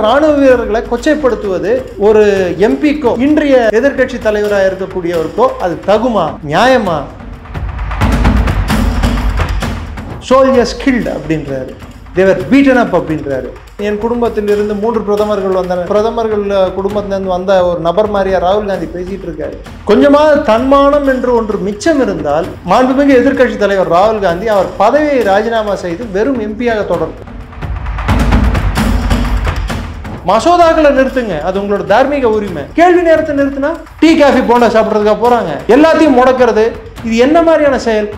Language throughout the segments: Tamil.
ராணுவ வீரர்களை கொச்சைப்படுத்துவது ஒரு எம்பிக்கோ இன்றைய எதிர்க்கட்சி தலைவராக இருக்கக்கூடியவருக்கோ அது தகுமா, நியாயமா? சோல்ஜர்ஸ் கில்ட் அப்படின்றாரு, தேவர் பீட்டன் அப் அப்படின்றாரு. என் குடும்பத்தில் இருந்து 3 பிரதமர்கள் வந்தனர். பிரதமர்கள் குடும்பத்திலிருந்து வந்த ஒரு நபர் மாதிரியா ராகுல் காந்தி பேசிட்டு இருக்காரு. கொஞ்சமாக தன்மானம் என்று ஒன்று மிச்சம் இருந்தால் மாண்புமிகு எதிர்க்கட்சி தலைவர் ராகுல் காந்தி அவர் பதவியை ராஜினாமா செய்து வெறும் எம்பியாக தொடரும். மசோதாக்களை நிறுத்துங்க, அது உங்களோட தார்மீக உரிமை. கேள்வி நேரத்தை நிறுத்தினா டீ காஃபி போண்டா சாப்பிட்றதுக்காக போறாங்க. எல்லாத்தையும் முடக்கிறது, இது என்ன மாதிரியான செயல்?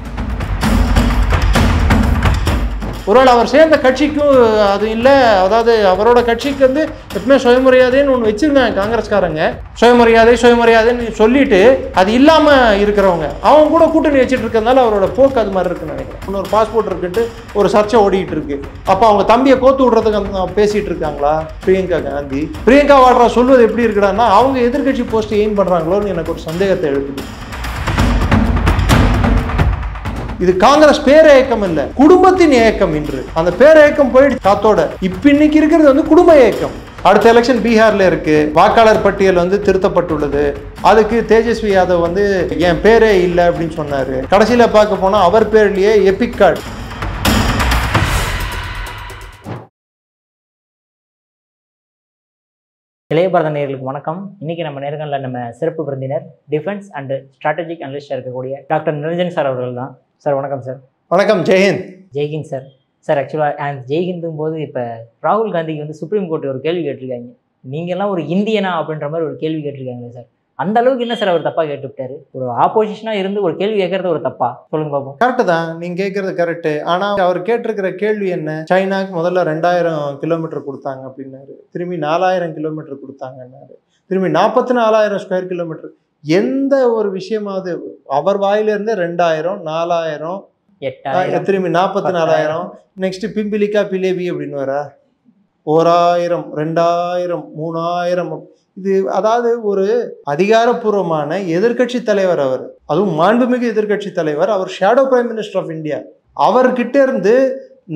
ஒருவேளை அவர் சேர்ந்த கட்சிக்கும் அது இல்லை, அதாவது அவரோட கட்சிக்கு வந்து எப்பவுமே சுயமரியாதைன்னு ஒன்று வச்சிருக்காங்க காங்கிரஸ்காரங்க. சுயமரியாதைன்னு சொல்லிட்டு அது இல்லாமல் இருக்கிறவங்க அவங்க கூட கூட்டணி வச்சுட்டு இருக்கிறதுனால அவரோட போக்கு அது மாதிரி இருக்குன்னு நினைக்கிறேன். இன்னொரு பாஸ்போர்ட் இருக்குன்ட்டு ஒரு சர்ச்சை ஓடிட்டு இருக்கு. அப்போ அவங்க தம்பியை கோத்து விடுறதுக்கு பேசிட்டு இருக்காங்களா பிரியங்கா காந்தி? பிரியங்கா வாட்ரா சொல்வது எப்படி இருக்குடான்னா அவங்க எதிர்கட்சி போஸ்ட் எய்ம் பண்றாங்களோன்னு எனக்கு ஒரு சந்தேகத்தை எழுப்புது. இது காங்கிரஸ் பேர இயக்கம் இல்ல, குடும்பத்தின் இயக்கம். இன்று அந்த பேர இயக்கம் போயிட்டு காத்தோட இப்ப இன்னைக்கு இருக்கிறது வந்து குடும்ப இயக்கம். அடுத்த எலெக்ஷன் பீகார்ல இருக்கு, வாக்காளர் பட்டியல் வந்து திருத்தப்பட்டுள்ளது. அதுக்கு தேஜஸ்வி யாதவ் வந்து என் பேரே இல்லை அப்படின்னு சொன்னாரு. கடைசியில பார்க்க போனா அவர் பேர்லயே எபிக் கார்டு. இளைய பாரத நேயர்களுக்கு வணக்கம். இன்னைக்கு நம்ம நேர்காணல நம்ம சிறப்பு விருந்தினர் டிஃபென்ஸ் அண்ட் ஸ்ட்ராட்டஜிக் அனலிஸ்டாக இருக்கக்கூடிய டாக்டர் நிரஞ்சன் சார் அவர்கள் தான். சார் வணக்கம் சார். வணக்கம். ஜெய்ஹிந்த். ஜெய்ஹிந்த் சார். சார் ஆக்சுவலாக ஜெய்ஹிந்தும் போது இப்போ ராகுல் காந்திக்கு வந்து சுப்ரீம் கோர்ட் ஒரு கேள்வி கேட்டிருக்காங்க, நீங்கள்லாம் ஒரு இந்தியனா அப்படின்ற மாதிரி ஒரு கேள்வி கேட்டிருக்காங்களே சார். அந்த அளவுக்கு என்ன சார் அவர் தப்பா கேட்டுவிட்டாரு? ஒரு ஆப்போசிஷனாக இருந்து ஒரு கேள்வி கேட்கறது ஒரு தப்பா? சொல்லுங்க பார்ப்போம். கரெக்டு தான், நீங்க கேட்கறது கரெக்டு. ஆனா அவர் கேட்டிருக்கிற கேள்வி என்ன? சைனாக்கு முதல்ல 2000 கிலோமீட்டர் கொடுத்தாங்க அப்படின்னாரு, திரும்பி 4000 கிலோமீட்டர் கொடுத்தாங்கன்னாரு, திரும்பி 44,000 ஸ்கொயர் கிலோமீட்டர். எந்த ஒரு விஷயமாவது அவர் வாயிலிருந்து 2000, 4000, 8000, திரும்பி 44,000, நெக்ஸ்ட் பிம்பிலிக்கா பிலேபி அப்படின்னு வரா 1000, 2000, 3000. இது அதாவது ஒரு அதிகாரப்பூர்வமான எதிர்கட்சி தலைவர் அவர், அதுவும் மாண்புமிகு எதிர்கட்சி தலைவர். அவர் shadow prime minister of India. அவர்கிட்ட இருந்து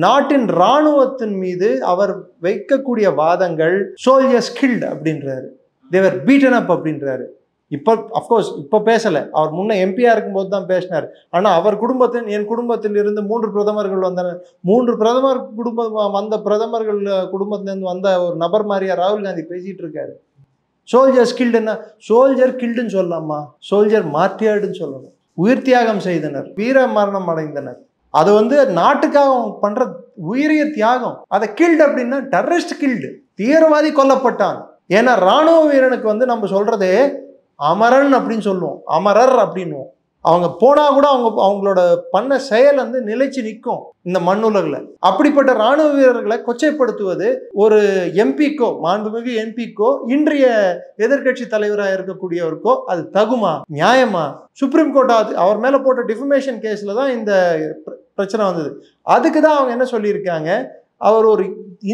நாட்டின் இராணுவத்தின் மீது அவர் வைக்கக்கூடிய வாதங்கள் சோல்ஜர்ஸ் கில்ட் அப்படின்றாரு, தேவர் பீட்டன் அப் அப்படின்றாரு. இப்போ அஃப்கோர்ஸ் இப்போ பேசலை, அவர் முன்ன எம்பியா இருக்கும்போது தான் பேசினார். ஆனால் அவர் என் குடும்பத்தில் இருந்து 3 பிரதமர்கள் வந்தனர். 3 பிரதமர் வந்த பிரதமர்கள் குடும்பத்திலேருந்து வந்த ஒரு நபர் மாதிரியா ராகுல் காந்தி பேசிட்டு இருக்காரு. சோல்ஜர்ஸ் கில்டுன்னா சோல்ஜர் கில்டுன்னு சொல்லலாமா? சோல்ஜர் மார்ட்டியர்டுன்னு சொல்லணும். உயிர் தியாகம் செய்தனர், வீர மரணம் அடைந்தனர். அது வந்து நாட்டுக்காக பண்ற உயிரிய தியாகம். அதை கில்டு அப்படின்னா டெரரிஸ்ட் கில்டு, தீவிரவாதி கொல்லப்பட்டான். ஏன்னா ராணுவ வீரனுக்கு வந்து நம்ம சொல்றதே அமரன் அப்படின்னு சொல்லுவோம், அமரர் அப்படின்னுவோம். அவங்க போனா கூட அவங்களோட பண்ண செயல் வந்து நிலைச்சு நிற்கும் இந்த மண்ணுலகில். அப்படிப்பட்ட ராணுவ வீரர்களை கொச்சைப்படுத்துவது ஒரு எம்பிக்கோ, மாண்புமிகு எம்பிக்கோ இன்றைய எதிர்கட்சி தலைவராக இருக்கக்கூடியவருக்கோ அது தகுமா, நியாயமா? சுப்ரீம் கோர்ட் அவர் மேல போட்ட டிஃபமேஷன் கேஸ்ல தான் இந்த பிரச்சனை வந்தது. அதுக்கு தான் அவங்க என்ன சொல்லியிருக்காங்க, அவர் ஒரு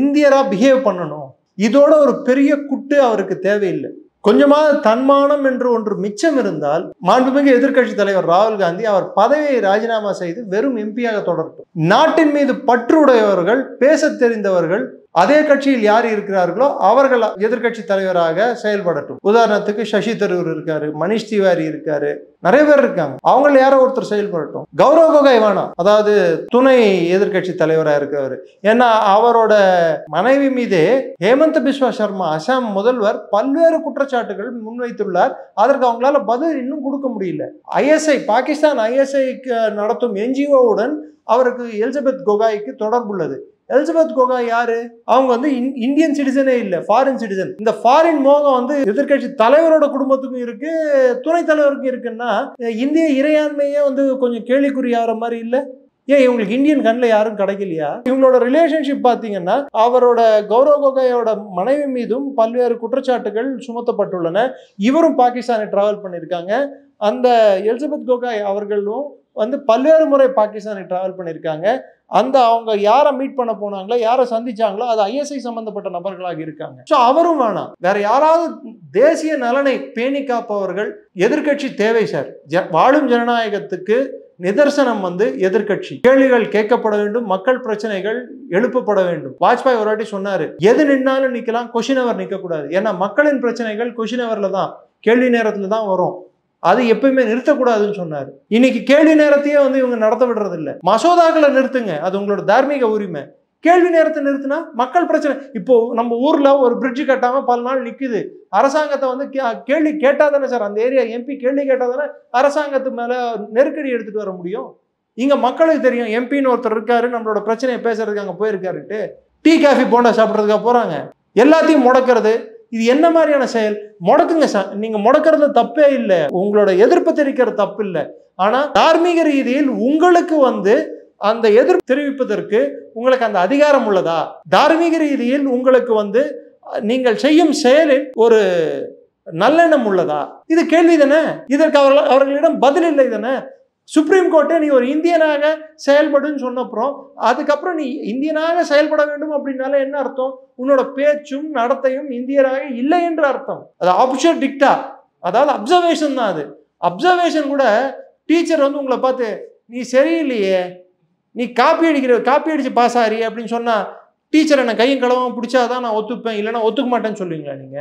இந்தியரா பிஹேவ் பண்ணணும். இதோட ஒரு பெரிய குட்டு அவருக்கு தேவையில்லை. கொஞ்சமாக தன்மானம் என்று ஒன்று மிச்சம் இருந்தால் மாண்புமிகு எதிர்க்கட்சி தலைவர் ராகுல் காந்தி அவர் பதவியை ராஜினாமா செய்து வெறும் எம்பியாக தொடரட்டும். நாட்டின் மீது பற்றுடையவர்கள், பேச தெரிந்தவர்கள், அதே கட்சியில் யார் இருக்கிறார்களோ அவர்கள் எதிர்கட்சி தலைவராக செயல்படட்டும். உதாரணத்துக்கு சசி தரூர் இருக்காரு, மனிஷ் திவாரி இருக்காரு, நிறைய பேர் இருக்காங்க. அவங்கள யாரோ ஒருத்தர் செயல்படட்டும். கௌரவ் கோகாய் வேணாம், அதாவது துணை எதிர்கட்சி தலைவராக இருக்கிறவர். ஏன்னா அவரோட மனைவி மீதே ஹேமந்த் பிஸ்வா சர்மா அசாம் முதல்வர் பல்வேறு குற்றச்சாட்டுகள் முன்வைத்துள்ளார். அதற்கு அவங்களால பதில் இன்னும் கொடுக்க முடியல. ஐஎஸ்ஐ, பாகிஸ்தான் ஐஎஸ்ஐ நடத்தும் என்ஜிஓவுடன் அவருக்கு எலிசபெத் கோகாய்க்கு தொடர்புள்ளது. எலிசபெத் கோகாய் யாரு? அவங்க வந்து இந்தியன் சிட்டிசனே இல்லை, ஃபாரின் சிட்டிசன். இந்த ஃபாரின் மோகம் வந்து எதிர்கட்சி தலைவரோட குடும்பத்துக்கும் இருக்கு, துணை தலைவருக்கும் இருக்குன்னா இந்திய இறையாண்மையே வந்து கொஞ்சம் கேள்விக்குறியாகிற மாதிரி இல்லை? ஏன் இவங்களுக்கு இந்தியன் கண்ணில் யாரும் கிடைக்கலையா? இவங்களோட ரிலேஷன்ஷிப் பார்த்தீங்கன்னா அவரோட கௌரவ் கோகாயோட மனைவி மீதும் பல்வேறு குற்றச்சாட்டுகள் சுமத்தப்பட்டுள்ளன. இவரும் பாகிஸ்தானை டிராவல் பண்ணியிருக்காங்க. அந்த எலிசபெத் கோகாய் அவர்களும் வந்து பல்வேறு முறை பாகிஸ்தானை டிராவல் பண்ணியிருக்காங்க. அவங்க யாரை மீட் பண்ண போனாங்களோ, யாரை சந்திச்சாங்களோ அது ஐஎஸ்ஐ சம்பந்தப்பட்ட நபர்களாக இருக்காங்க. ஸோ அவரும் வேணாம், வேற யாராவது தேசிய நலனை பேணி காப்பவர்கள் எதிர்கட்சி தேவை சார். வாழும் ஜனநாயகத்துக்கு நிதர்சனம் வந்து எதிர்க்கட்சி. கேள்விகள் கேட்கப்பட வேண்டும், மக்கள் பிரச்சனைகள் எழுப்பப்பட வேண்டும். வாஜ்பாய் ஒரு வாட்டி சொன்னாரு, எது நின்னாலும் நிக்கலாம், கொஸ்டின் அவர் நிக்க கூடாது. ஏன்னா மக்களின் பிரச்சனைகள் கொஸ்டின் அவர்ல தான், கேள்வி நேரத்துல தான் வரும். அது எப்பயுமே நிறுத்தக்கூடாதுன்னு சொன்னாரு. இன்னைக்கு கேள்வி நேரத்தையே வந்து இவங்க நடத்த விடுறது இல்ல. மசோதாக்களை நிறுத்துங்க, அது உங்களோட தார்மீக உரிமை. கேள்வி நேரத்தை நிறுத்தினா மக்கள் பிரச்சனை. இப்போ நம்ம ஊர்ல ஒரு பிரிட்ஜ் கட்டாம பல நாள் நிக்குது. அரசாங்கத்தை வந்து கேள்வி கேட்டாதானே சார், அந்த ஏரியா எம்பி கேள்வி கேட்டாதானே அரசாங்கத்து மேல நெருக்கடி எடுத்துட்டு வர முடியும். இங்க மக்களுக்கு தெரியும், எம்பின்னு ஒருத்தர் இருக்காரு, நம்மளோட பிரச்சனையை பேசுறதுக்கு அங்க போயிருக்காருட்டு. டீ காஃபி போண்டா சாப்பிட்றதுக்காக போறாங்க. எல்லாத்தையும் முடக்கிறது, இது என்ன மாதிரியான செயல்? முடக்குங்க சார், நீங்க முடக்கிறது தப்பே இல்லை, உங்களோட எதிர்ப்பு தெரிவிக்கிறது தப்பு இல்லை. ஆனா தார்மீக ரீதியில் உங்களுக்கு வந்து அந்த எதிர்ப்பு தெரிவிப்பதற்கு உங்களுக்கு அந்த அதிகாரம் உள்ளதா? தார்மீக ரீதியில் உங்களுக்கு வந்து நீங்கள் செய்யும் செயலில் ஒரு நல்லெண்ணம் உள்ளதா? இது கேள்வி தானே. இதற்கு அவர்களிடம் பதில் இல்லை தானே. சுப்ரீம் கோர்ட்டை நீ ஒரு இந்தியனாக செயல்படுன்னு சொன்னப்புறம் அதுக்கப்புறம் நீ இந்தியனாக செயல்பட வேண்டும் அப்படின்னால என்ன அர்த்தம்? உன்னோட பேச்சும் நடத்தையும் இந்தியராக இல்லை என்று அர்த்தம். அது ஆப்ஷர் டிக்டா, அதாவது அப்சர்வேஷன் தான். அது அப்சர்வேஷன் கூட டீச்சர் வந்து உங்களை பார்த்து நீ சரியில்லையே, நீ காப்பி அடிச்சு பாஸ் ஆறி அப்படின்னு சொன்னா டீச்சர் என்ன கையும் களவாம பிடிச்சாதான் நான் ஒத்துப்பேன், இல்லைன்னா ஒத்துக்க மாட்டேன்னு சொல்லுவீங்களா? நீங்க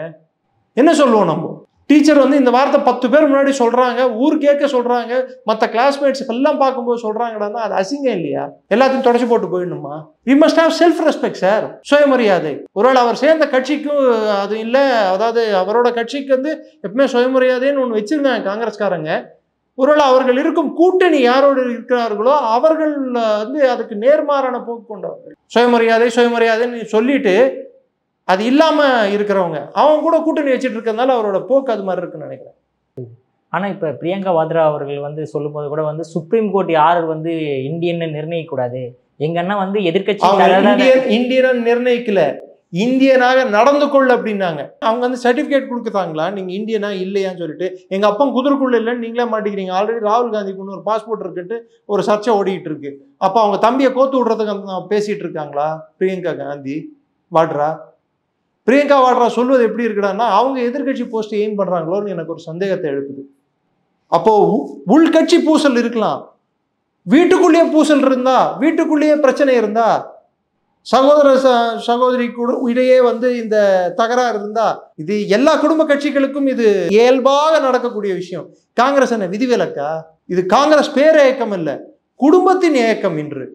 என்ன சொல்லுவோம்? நம்ம டீச்சர் வந்து இந்த வார்த்தை 10 பேர் முன்னாடி சொல்றாங்க, ஊர் கேட்க சொல்றாங்க, மற்ற கிளாஸ்மேட்ஸ் எல்லாம் பார்க்கும்போது சொல்றாங்கடான்னா அது அசிங்கம் இல்லையா? எல்லாத்தையும் தொடச்சு போட்டு போயிடணுமா? We must have self respect sir, சுயமரியாதை. ஒருவேளை அவர் சேர்ந்த கட்சிக்கும் அது இல்லை, அதாவது அவரோட கட்சிக்கு வந்து எப்பவுமே சுயமரியாதைன்னு ஒன்று வச்சிருந்தாங்க காங்கிரஸ்காரங்க. ஒருவேளை அவர்கள் இருக்கும் கூட்டணி யாரோடு இருக்கிறார்களோ அவர்கள் வந்து அதுக்கு நேர்மாறான போக்கு கொண்டவர்கள். சுயமரியாதைன்னு சொல்லிட்டு அது இல்லாம இருக்கிறவங்க அவங்க கூட கூட்டணி வச்சுட்டு இருக்கிறதுனால அவரோட போக்கு அது மாதிரி இருக்குன்னு நினைக்கிறேன். ஆனா இப்ப பிரியங்கா வாத்ரா அவர்கள் வந்து சொல்லும் போது கூட வந்து சுப்ரீம் கோர்ட் யார் வந்து இந்தியன்னு நிர்ணயிக்க கூடாது, எங்க அண்ணா வந்து எதிர்கட்சி இந்தியன் நிர்ணயிக்கல, இந்தியனாக நடந்து கொள் அப்படின்னாங்க. அவங்க வந்து சர்டிபிகேட் கொடுக்குறாங்களா நீங்க இந்தியனா இல்லையான்னு சொல்லிட்டு? எங்க அப்பா குதிரைக்குள்ள இல்லைன்னு நீங்களே மாட்டிக்கிறீங்க. ஆல்ரெடி ராகுல் காந்திக்கு ஒரு பாஸ்போர்ட் இருக்குன்ட்டு ஒரு சர்ச்சை ஓடிட்டு இருக்கு. அப்ப அவங்க தம்பியை கோத்து விடுறதுக்கு பேசிட்டு இருக்காங்களா பிரியங்கா காந்தி வாட்ரா? பிரியங்கா வாட்ரா சொல்வது எப்படி இருக்குடான்னா அவங்க எதிர்கட்சி போஸ்ட் எய்ம் பண்றாங்களோன்னு எனக்கு ஒரு சந்தேகத்தை எழுப்புது. அப்போ உள்கட்சி பூசல் இருக்கலாம், வீட்டுக்குள்ளேயே பூசல் இருந்தா, வீட்டுக்குள்ளேயே பிரச்சனை இருந்தா, சகோதர சகோதரி இடையே வந்து இந்த தகராறு இருந்தா, இது எல்லா குடும்ப கட்சிகளுக்கும் இது இயல்பாக நடக்கக்கூடிய விஷயம். காங்கிரஸ் என்ன விதிவிலக்கா? இது காங்கிரஸ் பேரியக்கம் இல்ல, குடும்பத்தின் இயக்கம். இன்று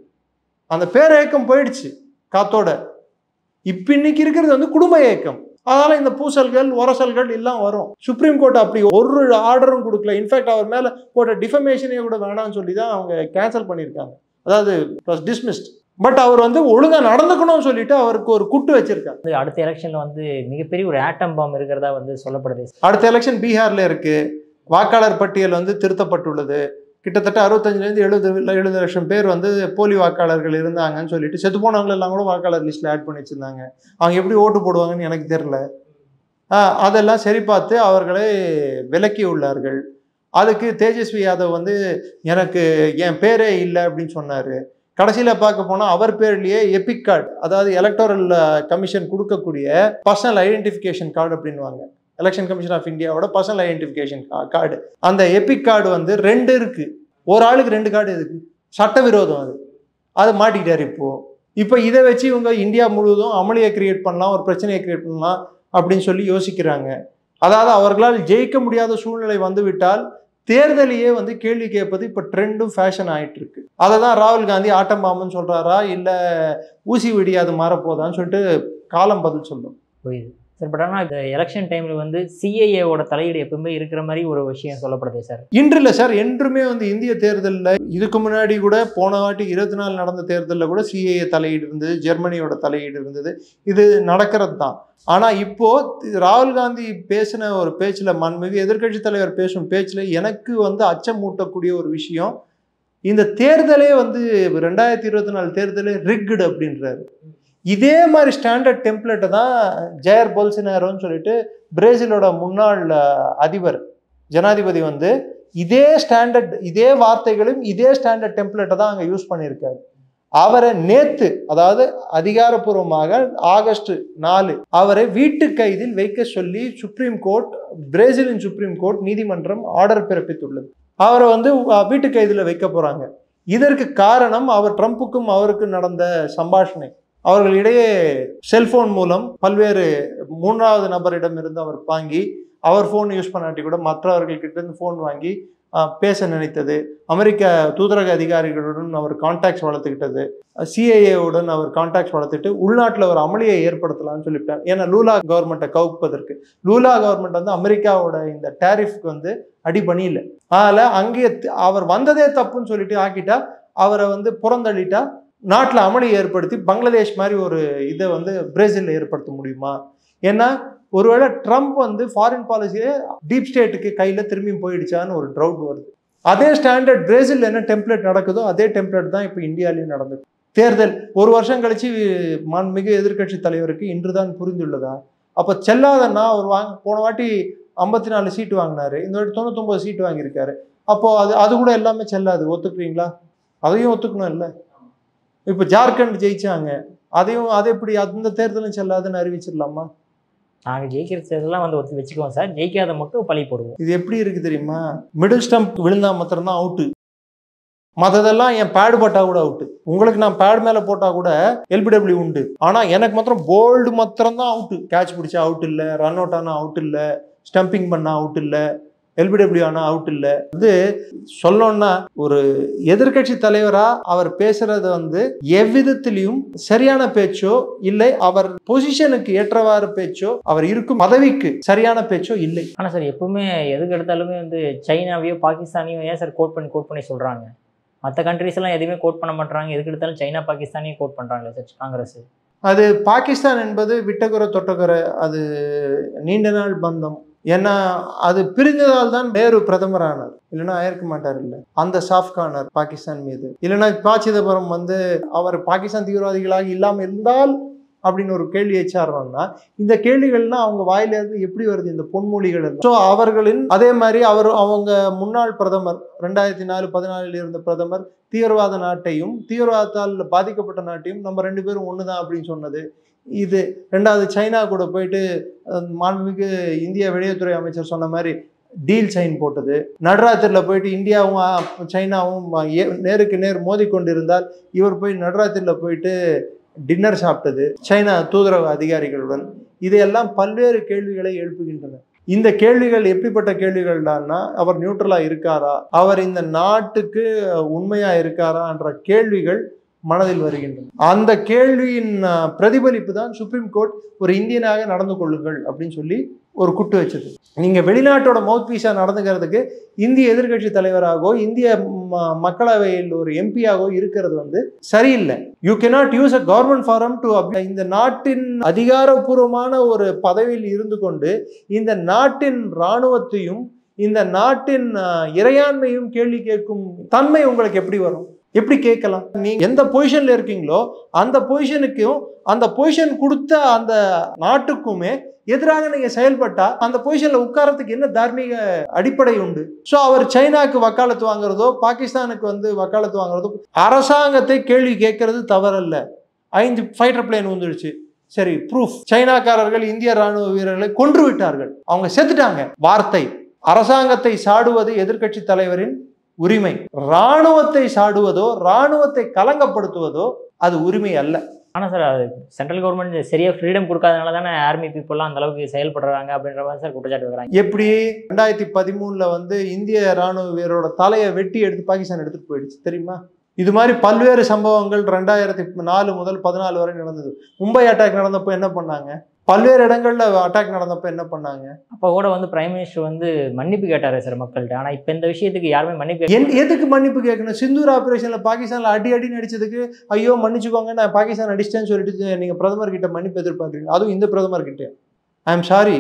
அந்த பேரியக்கம் போயிடுச்சு காத்தோட. இப்ப இன்னைக்கு இருக்கிறது வந்து குடும்ப இயக்கம். அதனால இந்த பூசல்கள் உரசல்கள் எல்லாம் வரும். சுப்ரீம் கோர்ட் அப்படி ஒரு ஆர்டரும் கொடுக்கல. இன்ஃபேக்ட் அவர் மேல போட்ட டிஃபமேஷனே கூட வேணாம்னு சொல்லி தான் அவங்க கேன்சல் பண்ணியிருக்காங்க, அதாவது டிஸ்மிஸ்ட். பட் அவர் வந்து ஒழுங்கா நடந்துக்கணும்னு சொல்லிட்டு அவருக்கு ஒரு குட்டு வச்சிருக்காங்க. அடுத்த எலெக்ஷன்ல வந்து மிகப்பெரிய ஒரு ஆட்டம் பாம் இருக்கிறதா வந்து சொல்லப்படுது. அடுத்த எலெக்ஷன் பீகார்ல இருக்கு. வாக்காளர் பட்டியல் வந்து திருத்தப்பட்டுள்ளது. கிட்டத்தட்ட 65-70 லட்சம் பேர் வந்து போலி வாக்காளர்கள் இருந்தாங்கன்னு சொல்லிட்டு செத்து போனவங்க எல்லாம் கூட வாக்காளர் லிஸ்ட்ல ஆட் பண்ணி வச்சிருந்தாங்க. அவங்க எப்படி ஓட்டு போடுவாங்கன்னு எனக்கு தெரியல. அதெல்லாம் சரி பார்த்து அவர்களை விலக்கி உள்ளார்கள். அதுக்கு தேஜஸ்வி யாதவ் வந்து எனக்கு என் பேரே இல்லை அப்படின்னு சொன்னாரு. கடைசியில் பார்க்க போனால் அவர் பேர்லேயே எபிக் கார்டு, அதாவது எலக்டோரல் கமிஷன் கொடுக்கக்கூடிய பர்சனல் ஐடென்டிஃபிகேஷன் கார்டு அப்படின்வாங்க, எலெக்ஷன் கமிஷன் ஆஃப் இந்தியாவோட பர்சனல் ஐடென்டிஃபிகேஷன் கார்டு. அந்த எபிக் கார்டு வந்து 2 இருக்கு. ஒரு ஆளுக்கு 2 கார்டு எதுக்கு? சட்டவிரோதம். அது மாட்டிக்கிட்டாரு. இப்போ இதை வச்சு இவங்க இந்தியா முழுவதும் அமளியை கிரியேட் பண்ணலாம், ஒரு பிரச்சனையை கிரியேட் பண்ணலாம் அப்படின்னு சொல்லி யோசிக்கிறாங்க. அதாவது அவர்களால் ஜெயிக்க முடியாத சூழ்நிலை வந்துவிட்டால் தேர்தலையே வந்து கேள்வி கேட்பது இப்போ ட்ரெண்டும் ஃபேஷன் ஆகிட்டு இருக்கு. அதை தான் ராகுல் காந்தி ஆட்டம் பாம்புன்னு சொல்கிறாரா இல்லை ஊசி வெடி அது மாறப்போதான்னு சொல்லிட்டு காலம் பதில் சொல்லும். புரியுது சார். பட் ஆனால் இந்த எலெக்ஷன் டைமில் வந்து சிஏஏவோட தலையீடு எப்பவுமே இருக்கிற மாதிரி ஒரு விஷயம் சொல்லப்படுது சார். இன்று இல்லை சார், என்றுமே வந்து இந்திய தேர்தலில் இதுக்கு முன்னாடி கூட போன வாட்டி 24 நடந்த தேர்தலில் கூட சிஏஏ தலையீடு இருந்தது, ஜெர்மனியோட தலையீடு இருந்தது. இது நடக்கிறது தான். ஆனால் இப்போ ராகுல் காந்தி பேசின ஒரு பேச்சில், மாண்புமிகு எதிர்கட்சி தலைவர் பேசும் பேச்சில் எனக்கு வந்து அச்சம் மூட்டக்கூடிய ஒரு விஷயம், இந்த தேர்தலே வந்து 2024 தேர்தலே ரிக்டு அப்படின்றாரு. இதே மாதிரி ஸ்டாண்டர்ட் டெம்ப்ளேட்டை தான் ஜயர் போல்சனாரோன்னு சொல்லிட்டு பிரேசிலோட முன்னாள் அதிபர் ஜனாதிபதி வந்து இதே ஸ்டாண்டர்ட், இதே வார்த்தைகளும் இதே ஸ்டாண்டர்ட் டெம்ப்ளேட்டை தான் அங்கே யூஸ் பண்ணியிருக்காரு. அவரை நேத்து, அதாவது அதிகாரப்பூர்வமாக ஆகஸ்ட் 4 அவரை வீட்டு கைதில் வைக்க சொல்லி சுப்ரீம் கோர்ட், பிரேசிலின் சுப்ரீம் கோர்ட் நீதிமன்றம் ஆர்டர் பிறப்பித்துள்ளது. அவரை வந்து வீட்டு கைதில் வைக்க போறாங்க. இதற்கு காரணம் அவர் ட்ரம்ப்புக்கும் அவருக்கும் நடந்த சம்பாஷணை. அவர்களிடையே செல்போன் மூலம் பல்வேறு 3வது நபரிடம் இருந்து அவர் வாங்கி, அவர் ஃபோன் யூஸ் பண்ணாட்டி கூட மற்றவர்கள்கிட்ட இருந்து ஃபோன் வாங்கி பேச நினைத்தது, அமெரிக்க தூதரக அதிகாரிகளுடன் அவர் கான்டாக்ட்ஸ் வளர்த்துக்கிட்டது, சிஐஏவுடன் அவர் கான்டாக்ட்ஸ் வளர்த்துட்டு உள்நாட்டில் ஒரு அமளியை ஏற்படுத்தலாம்னு சொல்லிவிட்டார். ஏன்னா லூலா கவர்மெண்ட்டை கவுப்பதற்கு. லூலா கவர்மெண்ட் வந்து அமெரிக்காவோட இந்த டேரிஃப்க்கு வந்து அடிபணியில. அதனால் அங்கே அவர் வந்ததே தப்புன்னு சொல்லிட்டு ஆக்கிட்டா, அவரை வந்து புறந்தள்ளிட்டா நாட்டில் அமளி ஏற்படுத்தி பங்களாதேஷ் மாதிரி ஒரு இதை வந்து பிரேசிலில் ஏற்படுத்த முடியுமா? ஏன்னா ஒருவேளை ட்ரம்ப் வந்து ஃபாரின் பாலிசியே டீப் ஸ்டேட்டுக்கு கையில் திரும்பியும் போயிடுச்சான்னு ஒரு டவுட் வருது. அதே ஸ்டாண்டர்ட் பிரேசில் என்ன டெம்ப்ளேட் நடக்குதோ அதே டெம்ப்ளேட் தான் இப்போ இந்தியாவிலையும் நடந்தது. தேர்தல் 1 வருஷம் கழிச்சு மாண்புமிகு எதிர்க்கட்சி தலைவருக்கு இன்றுதான் புரிந்துள்ளதா? அப்போ செல்லாதன்னா அவர் போன வாட்டி 54 சீட்டு வாங்கினாரு, இந்த வாட்டி 99 சீட்டு வாங்கியிருக்காரு. அப்போ அது கூட எல்லாமே செல்லாது, ஒத்துக்குறீங்களா? அதையும் ஒத்துக்கணும் இல்லை? இப்போ ஜார்க்கண்ட் ஜெயிச்சாங்க, அதை எப்படி அந்த தேர்தலும் செல்லாதுன்னு அறிவிச்சிடலாமா? நாங்கள் ஜெயிக்கிறதெல்லாம் வந்து ஒருத்தர் வச்சுக்குவோம் சார், ஜெயிக்காத மட்டும் பழி போடுவோம். இது எப்படி இருக்கு தெரியுமா? மிடில் ஸ்டம்ப் விழுந்தா மாத்திரம்தான் அவுட்டு, மற்றதெல்லாம் என் பேடு போட்டா கூட அவுட்டு. உங்களுக்கு நான் பேடு மேலே போட்டா கூட எல்பிடபிள்யூ உண்டு, ஆனால் எனக்கு மாத்திரம் போல்டு மாத்திரம் தான் அவுட்டு. கேட்ச் பிடிச்சா அவுட் இல்லை, ரன் அவுட் ஆனால் அவுட் இல்லை, ஸ்டம்பிங் பண்ணா அவுட் இல்லை, எல்பிடபிள்யூ ஆனால் அவுட் இல்லை. இது சொல்லணும்னா ஒரு எதிர்கட்சி தலைவரா அவர் பேசுறது வந்து எவ்விதத்திலையும் சரியான பேச்சோ இல்லை, அவர் பொசிஷனுக்கு ஏற்றவாறு பேச்சோ, அவர் இருக்கும் பதவிக்கு சரியான பேச்சோ இல்லை. ஆனால் சார் எப்பவுமே எதுக்கு எடுத்தாலுமே வந்து சைனாவையோ பாகிஸ்தானையோ ஏன் சார் கோட் பண்ணி சொல்கிறாங்க? மற்ற கண்ட்ரிஸ் எல்லாம் எதுவுமே கோட் பண்ண மாட்டாங்க, எதுக்கு எடுத்தாலும் சைனா பாகிஸ்தானையும் கோட் பண்ணுறாங்களே சார் காங்கிரஸ். அது பாகிஸ்தான் என்பது விட்டகுறை தொட்டகுறை, அது நீண்ட நாள் பந்தம். ஏன்னா அது பிரிஞ்சதால் தான் நேரு பிரதமர் ஆனார், இல்லைன்னா ஆயிருக்க மாட்டார். இல்லை அந்த சாஃப்ட் கார்னர் பாகிஸ்தான் மீது, இல்லைன்னா ப. சிதம்பரம் வந்து அவர் பாகிஸ்தான் தீவிரவாதிகளாக இல்லாமல் இருந்தால் அப்படின்னு ஒரு கேள்வி வச்சாருன்னா, இந்த கேள்விகள்லாம் அவங்க வாயிலிருந்து எப்படி வருது? இந்த பொன்மொழிகள். ஸோ அவர்களின் அதே மாதிரி அவங்க முன்னாள் பிரதமர் 2014 இருந்த பிரதமர் தீவிரவாத நாட்டையும் தீவிரவாதத்தால் பாதிக்கப்பட்ட நாட்டையும் நம்ம 2 பேரும் ஒன்று தான் அப்படின்னு சொன்னது. இது 2வது சைனா கூட போயிட்டு மாண்புமிகு இந்திய வெளியுறவுத்துறை அமைச்சர் சொன்ன மாதிரி டீல் சைன் போட்டது. நடுராத்திரியில் போயிட்டு இந்தியாவும் சைனாவும் நேருக்கு நேர் மோதி கொண்டிருந்தால் இவர் போய் நடுராத்திரியில் போயிட்டு டின்னர் சாப்பிட்டது சைனா தூதரக அதிகாரிகளுடன். இதையெல்லாம் பல்வேறு கேள்விகளை எழுப்புகின்றன. இந்த கேள்விகள் எப்படிப்பட்ட கேள்விகள் தான்னா, அவர் நியூட்ரலா இருக்காரா, அவர் இந்த நாட்டுக்கு உண்மையா இருக்காரா என்ற கேள்விகள் மனதில் வருகின்றன. அந்த கேள்வியின் பிரதிபலிப்பு தான் சுப்ரீம் கோர்ட் ஒரு இந்தியனாக நடந்து கொள்ளுங்கள் அப்படின்னு சொல்லி ஒரு குட்டு வச்சது. நீங்க வெளிநாட்டோட மவுத் பீஸா நடந்துக்கிறதுக்கு இந்திய எதிர்கட்சி தலைவராகவோ இந்திய மக்களவையில் ஒரு எம்பியாகவோ இருக்கிறது வந்து சரியில்லை. You cannot use a government forum to. இந்த நாட்டின் அதிகாரப்பூர்வமான ஒரு பதவியில் இருந்து கொண்டு இந்த நாட்டின் இராணுவத்தையும் இந்த நாட்டின் இறையாண்மையும் கேள்வி கேட்கும் தன்மை உங்களுக்கு எப்படி வரும்? எப்படி கேட்கலாம்? நீங்க எந்த பொசிஷன்ல இருக்கீங்களோ அந்த பொசிஷனுக்கும் அந்த பொசிஷன் கொடுத்த அந்த நாட்டுக்குமே எதிராக நீங்க செயல்பட்டா அந்த பொசிஷன்ல உட்காரத்துக்கு என்ன தார்மீக அடிப்படை உண்டு? ஸோ அவர் சைனாக்கு வக்காலத்து வாங்குறதோ பாகிஸ்தானுக்கு வந்து வக்காலத்து வாங்குறதோ, அரசாங்கத்தை கேள்வி கேட்கறது தவறல்ல. 5 ஃபைட்டர் பிளேன் வந்துடுச்சு, சரி ப்ரூஃப். சைனாக்காரர்கள் இந்திய ராணுவ வீரர்களை கொன்று விட்டார்கள், அவங்க செத்துட்டாங்க. வார்த்தை. அரசாங்கத்தை சாடுவது எதிர்கட்சி தலைவரின் உரிமை. இராணுவத்தை சாடுவதோ இராணுவத்தை கலங்கப்படுத்துவதோ அது உரிமை அல்ல. ஆனால் சார் அது சென்ட்ரல் கவர்மெண்ட் சரியாக ஃப்ரீடம் கொடுக்காதனால தானே ஆர்மி பீப்புளெலாம் அந்த அளவுக்கு செயல்படுறாங்க அப்படின்ற மாதிரி சார் குற்றச்சாட்டு வைக்கிறாங்க. எப்படி 2013 வந்து இந்திய ராணுவ வீரரோட தலையை வெட்டி எடுத்து பாகிஸ்தான் எடுத்துட்டு போயிடுச்சு தெரியுமா? இது மாதிரி பல்வேறு சம்பவங்கள் 2004 முதல் 14 வரை நடந்தது. மும்பை அட்டாக் நடந்தப்போ என்ன பண்ணாங்க? பல்வேறு இடங்கள்ல அட்டாக் நடந்தப்ப என்ன பண்ணாங்க? அப்போ கூட வந்து பிரைம் மினிஸ்டர் வந்து மன்னிப்பு கேட்டாரு சார் மக்கள்கிட்ட. ஆனால் இப்போ இந்த விஷயத்துக்கு யாருமே மன்னிப்பு எதுக்கு மன்னிப்பு கேட்கணும்? சிந்தூர் ஆபரேஷன்ல பாகிஸ்தான்ல அடி நடிச்சதுக்கு ஐயோ மன்னிச்சுக்கோங்க நான் பாகிஸ்தான் அடிச்சிட்டேன்னு சொல்லிட்டு நீங்க பிரதமர் கிட்ட மன்னிப்பு எதிர்பார்க்குறீங்க, அதுவும் இந்த பிரதமர் கிட்ட. ஐ எம் சாரி,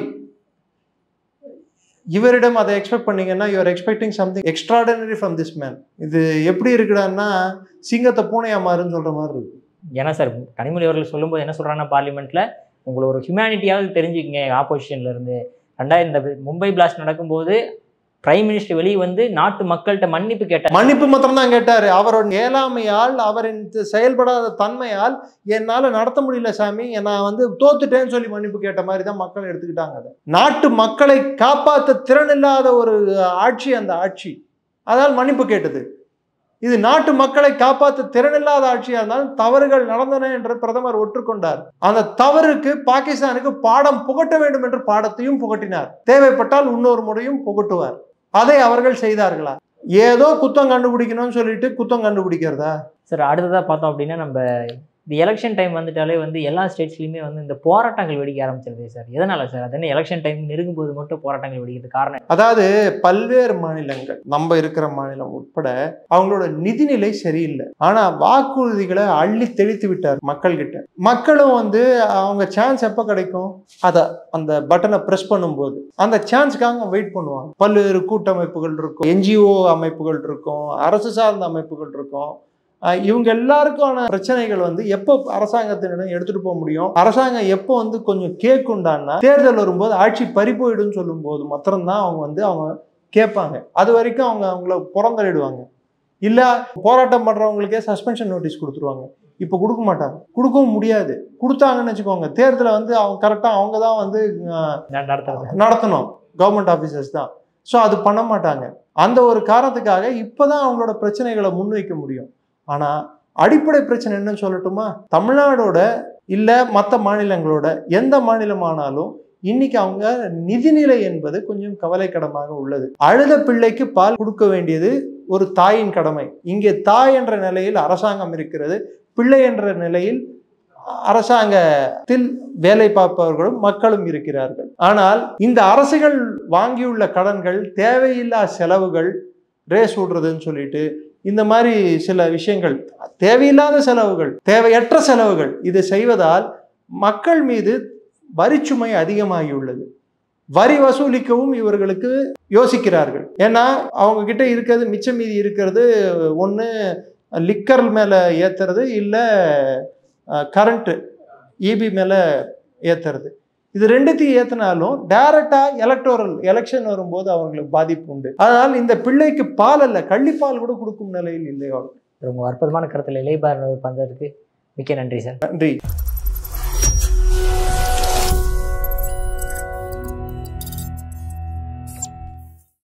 இவரிடம் அதை எக்ஸ்பெக்ட் பண்ணீங்கன்னா you are expecting something extraordinary from this man. இது எப்படி இருக்குடான்னா சிங்கத்தை பூனையா மாறுன்னு சொல்ற மாதிரி இருக்கு. ஏன்னா சார் கனிமொழி அவர்கள் சொல்லும்போது என்ன சொல்றாங்கன்னா, பார்லிமெண்ட்ல உங்களை ஒரு ஹியூமனிட்டியாவது தெரிஞ்சுக்கங்க ஆப்போசிஷன்ல இருந்து. இந்த மும்பை பிளாஸ்ட் நடக்கும்போது பிரைம் மினிஸ்டர் வெளியே வந்து நாட்டு மக்கள்கிட்ட மன்னிப்பு கேட்டார். மன்னிப்பு மாத்திரம் தான் கேட்டாரு. அவரோட இயலாமையால் அவரின் செயல்படாத தன்மையால் என்னால நடத்த முடியல சாமி, நான் வந்து தோத்துட்டேன்னு சொல்லி மன்னிப்பு கேட்ட மாதிரி தான் மக்கள் எடுத்துக்கிட்டாங்க. அதை நாட்டு மக்களை காப்பாற்ற திறன் இல்லாத ஒரு ஆட்சி அந்த ஆட்சி. அதனால் மன்னிப்பு கேட்டது. இது நாட்டு மக்களை காப்பாற்ற திறனில்லாத ஆட்சியா இருந்தாலும் தவறுகள் நடந்தன என்று பிரதமர் ஒற்றுக்கொண்டார். அந்த தவறுக்கு பாகிஸ்தானுக்கு பாடம் புகட்ட வேண்டும் என்று பாடத்தையும் புகட்டினார். தேவைப்பட்டால் இன்னொரு முறையும் புகட்டுவார். அதை அவர்கள் செய்தார்களா? ஏதோ குத்தம் கண்டுபிடிக்கணும்னு சொல்லிட்டு குத்தம் கண்டுபிடிக்கிறதா? சார் அடுத்ததாக பார்த்தோம் அப்படின்னா, நம்ம இந்த எலெக்ஷன் டைம் வந்துட்டாலே எல்லா ஸ்டேட்ஸ்லையுமே இந்த போராட்டங்கள் வெடிக்க ஆரம்பிச்சிருது சார். எதனால சார்? அது என்ன எலெக்ஷன் டைம் நெருங்கும் போது மட்டும் போராட்டங்கள் வெடிக்கிறது காரணம்? அதாவது பல்வேறு மாநிலங்கள், நம்ம இருக்கிற மாநிலம் உட்பட, அவங்களோட நிதிநிலை சரியில்லை. ஆனா வாக்குறுதிகளை அள்ளி தெளித்து விட்டார் மக்கள் கிட்ட. மக்களும் அவங்க சான்ஸ் எப்ப கிடைக்கும், அந்த பட்டனை பிரஸ் பண்ணும்போது அந்த சான்ஸ்க்காக வெயிட் பண்ணுவாங்க. பல்வேறு கூட்டமைப்புகள் இருக்கும், என்ஜிஓ அமைப்புகள் இருக்கும், அரசு சார்ந்த அமைப்புகள் இருக்கும். இவங்க எல்லாருக்கான பிரச்சனைகள் எப்போ அரசாங்கத்தினிடம் எடுத்துட்டு போக முடியும், அரசாங்கம் எப்போ கொஞ்சம் கேட்குண்டான்னா தேர்தல் வரும்போது ஆட்சி பறி போயிடும் சொல்லும் போது மாத்திரம்தான் அவங்க கேட்பாங்க. அது வரைக்கும் அவங்கள புறந்தள்ளிடுவாங்க. இல்ல போராட்டம் பண்றவங்களுக்கே சஸ்பென்ஷன் நோட்டீஸ் கொடுத்துருவாங்க. இப்ப கொடுக்க மாட்டாங்க, கொடுக்கவும் முடியாது. கொடுத்தாங்கன்னு வச்சுக்கோங்க, தேர்தலை அவங்க கரெக்டா அவங்க தான் நடத்தணும், கவர்மெண்ட் ஆபீசர்ஸ் தான். ஸோ அது பண்ண மாட்டாங்க. அந்த ஒரு காரணத்துக்காக இப்பதான் அவங்களோட பிரச்சனைகளை முன்வைக்க முடியும். ஆனா அடிப்படை பிரச்சனை என்னன்னு சொல்லட்டுமா? தமிழ்நாடோட இல்ல மற்ற மாநிலங்களோட எந்த மாநிலமானாலும் இன்னைக்கு அவங்க நிதிநிலை என்பது கொஞ்சம் கவலைக்கிடமாக உள்ளது. அழுத பிள்ளைக்கு பால் கொடுக்க வேண்டியது ஒரு தாயின் கடமை. இங்கே தாய் என்ற நிலையில் அரசாங்கம் இருக்கிறது, பிள்ளை என்ற நிலையில் அரசாங்கத்தில் வேலை பார்ப்பவர்களும் மக்களும் இருக்கிறார்கள். ஆனால் இந்த அரசுகள் வாங்கியுள்ள கடன்கள், தேவையில்லா செலவுகள், ரேஸ் விடுறதுன்னு சொல்லிட்டு இந்த மாதிரி சில விஷயங்கள், தேவையில்லாத செலவுகள், தேவையற்ற செலவுகள், இதை செய்வதால் மக்கள் மீது வரிச்சுமை அதிகமாகியுள்ளது. வரி வசூலிக்கவும் இவர்களுக்கு யோசிக்கிறார்கள். ஏன்னா அவங்க கிட்ட இருக்கிறது, மிச்சம் மீதி இருக்கிறது ஒன்று லிக்கர் மேல ஏத்துறது, இல்லை கரண்ட் இபி மேல ஏத்துறது. இது ரெண்டுத்தையும் ஏத்தினாலும் டைரக்டா எலக்டோரல் எலெக்ஷன் வரும்போது அவங்களுக்கு பாதிப்பு உண்டு. அதனால் இந்த பிள்ளைக்கு பால் அல்ல, கள்ளிப்பால் கூட கொடுக்கும் நிலையில் இல்லை. ரொம்ப அற்புதமான கருத்துல இளையபாரதி பண்றதுக்கு மிக்க நன்றி சார். நன்றி.